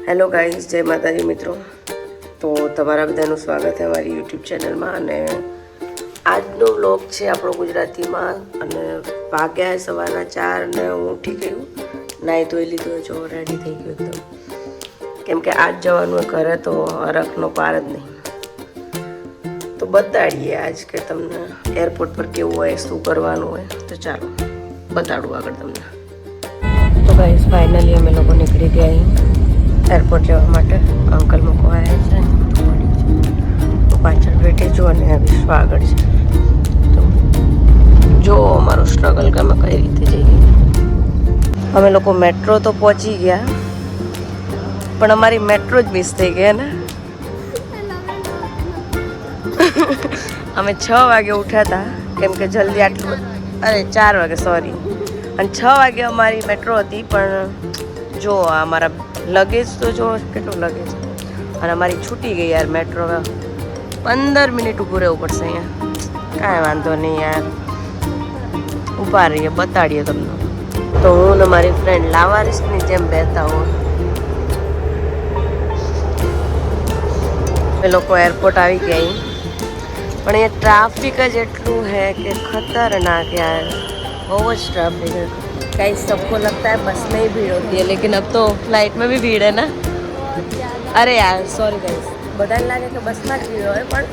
Hello guys, જય માતાજી મિત્રો। તો તમારા બધાનું સ્વાગત છે અમારી યુટ્યુબ ચેનલમાં। અને આજનો વ્લોગ છે આપણો ગુજરાતીમાં। અને વાગ્યા સવારના 4 ને હું ઉઠી ગયું, નાહી ધોઈ લીધું, જો રેડી થઈ ગયું એકદમ, કેમ કે આજ જવાનું ઘરે તો હરખનો પાર જ નહીં। તો બતાડીએ આજ કે તમને એરપોર્ટ પર કેવું હોય, શું કરવાનું હોય, તો ચાલો બતાડું આગળ તમને। તો ગાઈઝ ફાઇનલી અમે લોકો નીકળી ગયા એરપોર્ટ જવા માટે। અંકલ મૂકવા આવ્યા છે, હું પાછળ બેઠી છું અને વિશ્વ આગળ છે। તો જો અમારું સ્ટ્રગલ કે અમે કઈ રીતે જઈએ। અમે લોકો મેટ્રો તો પહોંચી ગયા, પણ અમારી મેટ્રો જ મિસ થઈ ગઈ ને। અમે 6 વાગે ઉઠ્યા હતા, કેમ કે જલ્દી આટલું, અરે 4 વાગે સોરી, અને 6 વાગે અમારી મેટ્રો હતી। પણ જો અમારા લગેજ તો જો કેટલું લગેજ, અને અમારી છૂટી ગઈ યાર મેટ્રો। 15 મિનિટ ઊભું રહેવું પડશે અહીંયા। કાંઈ વાંધો નહીં યાર, ઊભા રહીએ, બતાડીએ તમને। તો હું ને મારી ફ્રેન્ડ લાવારીસની જેમ બેઠા હોય। એ લોકો એરપોર્ટ આવી ગયા, પણ ये ट्रैफिक જ એટલું है कि खतरनाक यार, बहुत જ ट्रैफिक है। कहीं सबको लगता है बस में ही भीड़ होती है, लेकिन अब तो फ्लाइट में भी भीड़ है ना। अरे यार सॉरी गाइस, બધાને લાગે કે બસમાં જ ભીડ હોય, પણ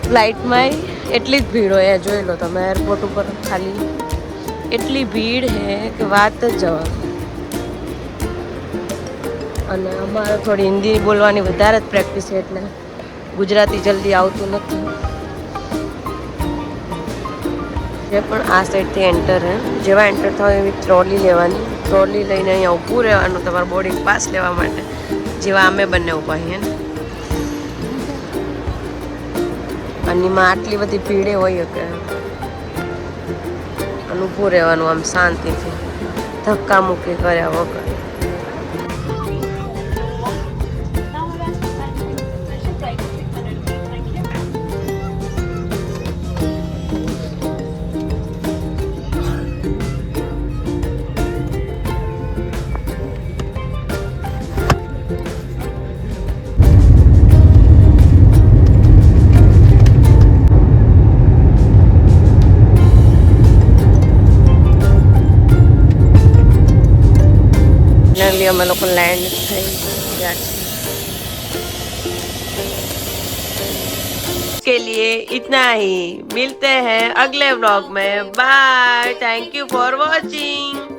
ફ્લાઇટમાં એટલી જ ભીડ હોય। જોઈ લો તમે, એરપોર્ટ ઉપર ખાલી એટલી ભીડ હે કે વાત જ જવા। અને અમારે થોડી હિન્દી બોલવાની વધારે જ પ્રેક્ટિસ છે, એટલે ગુજરાતી જલ્દી આવતું નથી। જે પણ આ સાઈડથી એન્ટર હે, જેવા એન્ટર થાય એવી ટ્રોલી લેવાની, ટ્રોલી લઈને અહીંયા ઊભું રહેવાનું તમારા બોર્ડિંગ પાસ લેવા માટે। જેવા અમે બંને ઊભા છીએ ને, અને એમાં આટલી બધી ભીડે હોય કે અને ઊભું રહેવાનું આમ શાંતિથી, ધક્કા મૂકી કર્યા વગર। અમે લોકો लैंड થઈ ગયા છે। के लिए इतना ही, मिलते हैं अगले व्लॉग में। Bye, thank you for watching.